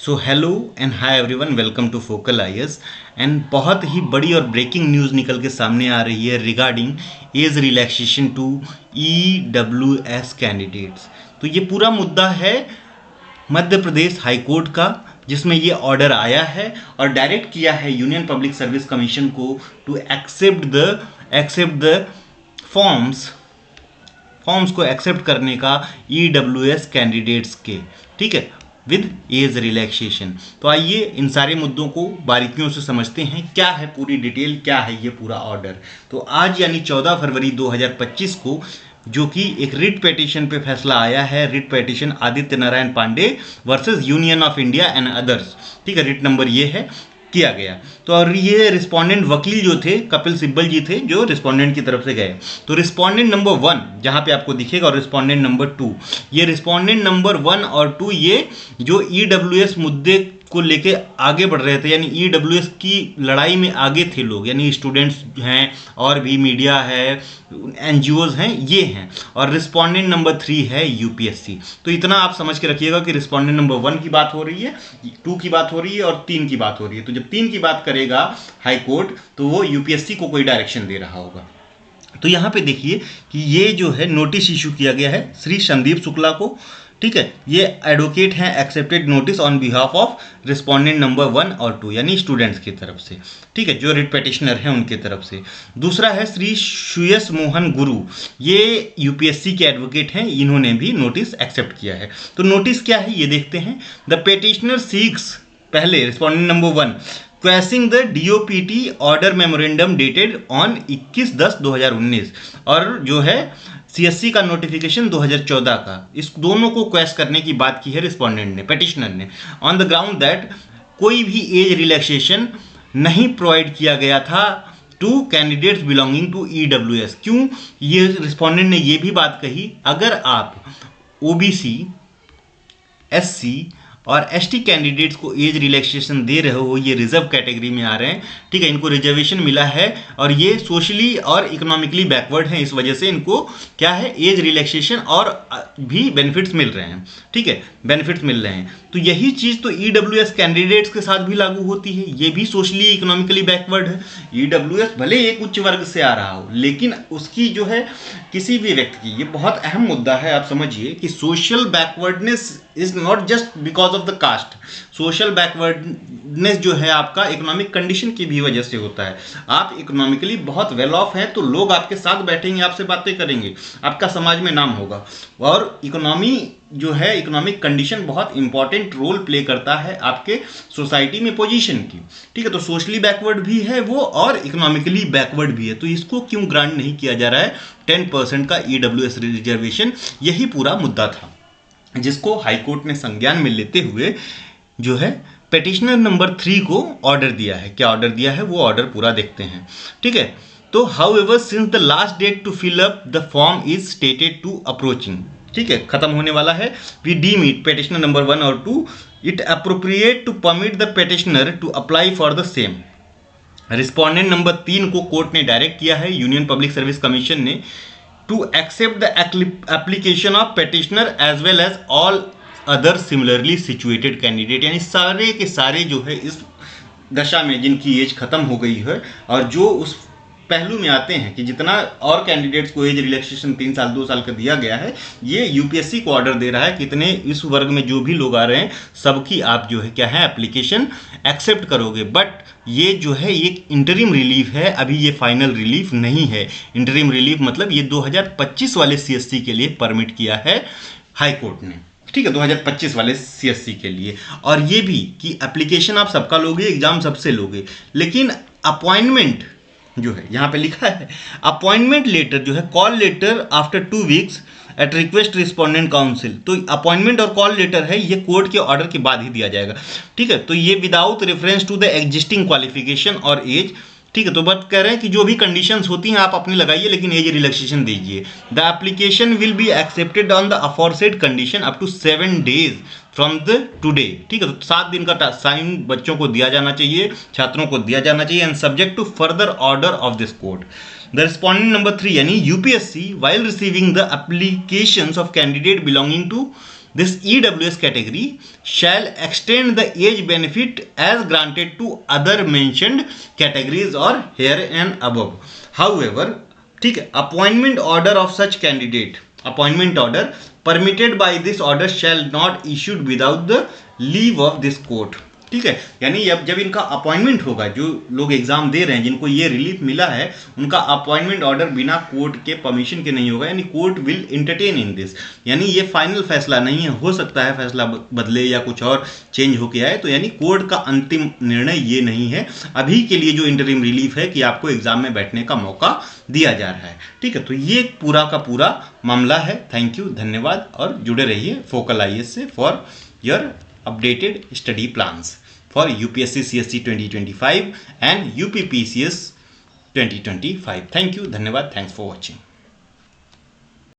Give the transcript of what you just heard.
So hello and hi everyone, welcome to Focal IAS. And बहुत ही बड़ी और ब्रेकिंग न्यूज़ निकल के सामने आ रही है regarding age relaxation to EWS candidates. तो ये पूरा मुद्दा है मध्य प्रदेश हाई कोर्ट का, जिसमें ये ऑर्डर आया है और डायरेक्ट किया है यूनियन पब्लिक सर्विस कमीशन को टू एक्सेप्ट द फॉर्म्स को एक्सेप्ट करने का ईडब्ल्यूएस कैंडिडेट्स के, ठीक है, विद एज रिलैक्सेशन। तो आइए इन सारे मुद्दों को बारीकियों से समझते हैं, क्या है पूरी डिटेल, क्या है ये पूरा ऑर्डर। तो आज यानी 14 फरवरी 2025 को जो कि एक रिट पिटीशन पे फैसला आया है, writ petition Aditya Narayan Pandey versus Union of India and others, ठीक है, रिट नंबर ये है, किया गया। तो और ये रिस्पोंडेंट वकील जो थे कपिल सिब्बल जी थे, जो रिस्पोंडेंट की तरफ से गए। तो रिस्पोंडेंट नंबर 1 जहां पे आपको दिखेगा और रिस्पोंडेंट नंबर 2, ये रिस्पोंडेंट नंबर 1 और 2 ये जो ईडब्ल्यूएस मुद्दे को लेके आगे बढ़ रहे थे, यानी ईडब्ल्यूएस की लड़ाई में आगे थे लोग, यानी स्टूडेंट्स हैं और भी मीडिया है, एनजीओज हैं, ये हैं। और रिस्पोंडेंट नंबर 3 है यूपीएससी। तो इतना आप समझ के रखिएगा कि रिस्पोंडेंट नंबर 1 की बात हो रही है, 2 की बात हो रही है और 3 की बात हो रही है। तो जब 3 की बात करेगा हाई कोर्ट, तो वो यूपीएससी को कोई डायरेक्शन दे रहा होगा। तो यहाँ पे देखिए कि ये जो है नोटिस इशू किया गया है श्री संदीप शुक्ला को, ठीक है, ये एडवोकेट हैं, accepted notice on behalf of respondent number 1 और 2 यानी स्टूडेंट्स की तरफ से, ठीक है, जो रिट पिटिशनर हैं उनके तरफ से। दूसरा है श्री सुयस मोहन गुरु, ये यूपीएससी के एडवोकेट हैं, इन्होंने भी नोटिस एक्सेप्ट किया है। तो नोटिस क्या है ये देखते हैं। द पिटिशनर सीक्स, पहले respondent number 1, questioning the DOPT order memorandum dated on 21/10/2019 और जो है सीएससी का नोटिफिकेशन 2014 का, इस दोनों को क्वेश्चन करने की बात की है रिस्पोंडेंट ने, पिटिशनर ने, ऑन द ग्राउंड दैट कोई भी एज रिलैक्सेशन नहीं प्रोवाइड किया गया था to candidates belonging to EWS. क्यों ये रिस्पोंडेंट ने ये भी बात कही, अगर आप ओबीसी, एससी और एसटी कैंडिडेट्स को एज रिलैक्सेशन दे रहे हो, ये रिजर्व कैटेगरी में आ रहे हैं, ठीक है, इनको रिजर्वेशन मिला है और ये सोशली और इकोनॉमिकली बैकवर्ड हैं, इस वजह से इनको क्या है एज रिलैक्सेशन और भी बेनिफिट्स मिल रहे हैं, ठीक है, बेनिफिट्स मिल रहे हैं। तो यही चीज़ तो ईडब्ल्यूएस कैंडिडेट्स के साथ भी लागू होती है, ये भी सोशली इकोनॉमिकली बैकवर्ड है। ईडब्ल्यूएस भले एक उच्च वर्ग से आ रहा हो, लेकिन उसकी जो है किसी भी व्यक्ति की, ये बहुत अहम मुद्दा है, आप समझिए कि social backwardness is not just because of the caste. Social backwardness जो है आपका इकोनॉमिक कंडीशन की भी वजह से होता है। आप इकोनॉमिकली बहुत वेल ऑफ हैं तो लोग आपके साथ बैठेंगे, आपसे बातें करेंगे, आपका समाज में नाम होगा। और इकोनॉमी जो है, इकोनॉमिक कंडीशन बहुत इंपॉर्टेंट रोल प्ले करता है आपके सोसाइटी में पोजीशन की, ठीक है। तो सोशली बैकवर्ड भी है वो और इकोनॉमिकली बैकवर्ड भी है, तो इसको क्यों ग्रांट नहीं किया जा रहा है 10% का ईडब्ल्यूएस रिजर्वेशन। यही पूरा मुद्दा था जिसको हाई कोर्ट ने संज्ञान में लेते हुए जो है पिटिशनर नंबर 3 को ऑर्डर दिया है। क्या ऑर्डर दिया है वो ऑर्डर पूरा देखते हैं, ठीक है। तो however since the last date to fill up the form is stated to approaching, ठीक है, खत्म होने वाला है, we deem it, petitioner number 1 और 2, it appropriate to permit the petitioner to apply for the same. Respondent number 3 को court ने direct किया है, यूनियन पब्लिक सर्विस कमीशन ने, to accept the application of petitioner as well as all other similarly situated candidate, यानी सारे के सारे जो है इस दशा में जिनकी एज खत्म हो गई है और जो उस पहलू में आते हैं कि जितना और कैंडिडेट्स को एज रिलैक्सेशन 3 साल 2 साल का दिया गया है, ये यूपीएससी को ऑर्डर दे रहा है कितने इस वर्ग में जो भी लोग आ रहे हैं सबकी आप जो है क्या है एप्लीकेशन एक्सेप्ट करोगे। बट ये जो है एक इंटरिम रिलीफ है, अभी ये फाइनल रिलीफ नहीं है। इंटरिम रिलीफ मतलब ये 2025 वाले सीएससी के लिए परमिट किया है हाई कोर्ट ने, ठीक है, 2025 वाले सीएससी के लिए। और ये भी कि एप्लीकेशन आप सबका लोगे, एग्जाम सबसे लोगे, लेकिन अपॉइंटमेंट जो है यहाँ पे लिखा है, अपॉइंटमेंट लेटर जो है, call letter after 2 weeks at request respondent counsel. तो अपॉइंटमेंट और कॉल लेटर है ये कोर्ट के ऑर्डर के बाद ही दिया जाएगा, ठीक है। तो ये without reference to the existing qualification और एज, ठीक है। तो बात कह रहे हैं कि जो भी कंडीशंस होती हैं आप अपनी लगाइए, लेकिन एज रिलैक्सेशन दीजिए। The application will be accepted on the aforesaid condition up to 7 days from the today, ठीक है। तो 7 दिन का टाइम बच्चों को दिया जाना चाहिए, छात्रों को दिया जाना चाहिए, and subject to further order of this court. The respondent number 3 यानी UPSC, while receiving the applications of candidate belonging to This EWS category shall extend the age benefit as granted to other mentioned categories or here and above. However, ठीक है, appointment order of such candidate, appointment order permitted by this order shall not issued without the leave of this court. ठीक है, यानी जब इनका appointment होगा, जो लोग एग्जाम दे रहे हैं जिनको ये रिलीफ मिला है, उनका अपॉइंटमेंट ऑर्डर बिना कोर्ट के परमिशन के नहीं होगा, यानी court will entertain in this. यानी ये फाइनल फैसला नहीं है, हो सकता है फैसला बदले या कुछ और चेंज होके आए, तो यानी कोर्ट का अंतिम निर्णय ये नहीं है. अभी के लिए जो इंटरिम रिलीफ है कि आपको एग्जाम में बैठने का मौका दिया जा रहा है. ठीक है, तो ये पूरा का पूरा मामला है. थैंक यू, धन्यवाद, और जुड़े रहिए फोकल IAS से for your updated study plans for UPSC CSC 2025 and UPPCS 2025. Thank you, धन्यवाद, thanks for watching.